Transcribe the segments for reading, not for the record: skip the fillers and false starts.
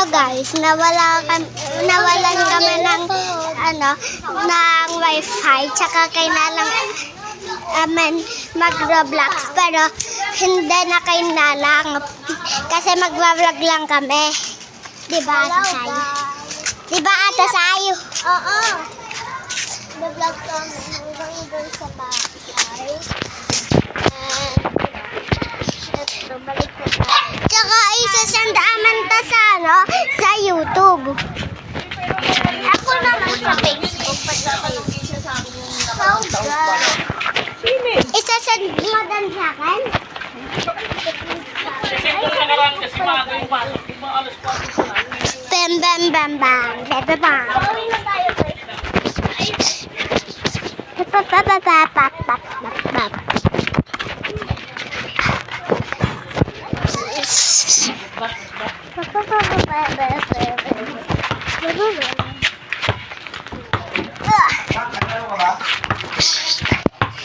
guys, nawalan kami ng ng wifi, tsaka kailangan mag-Roblox, pero hindi na kailangan kasi mag-vlog lang kami. Diba, Ate Sayo? Diba, Ate Sayo? Oo. Mag-vlog kami hanggang doon sa bahay. Balik ko tayo. Tsaka isasandaaman ta sa YouTube. Ako naman sa Facebook. Isasand mo dan sa akin? Bam bam bam bam. Bam bam.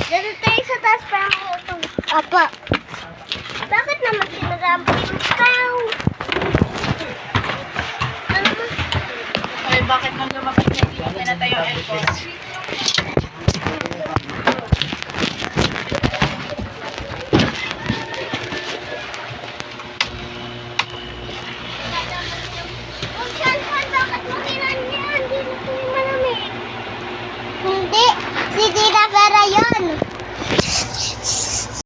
Dito tayo sa taas parang utong. Apa. Bakit naman sinagampo yung cow? Ay, bakit nang lumabas na hindi pinatay yung aircon?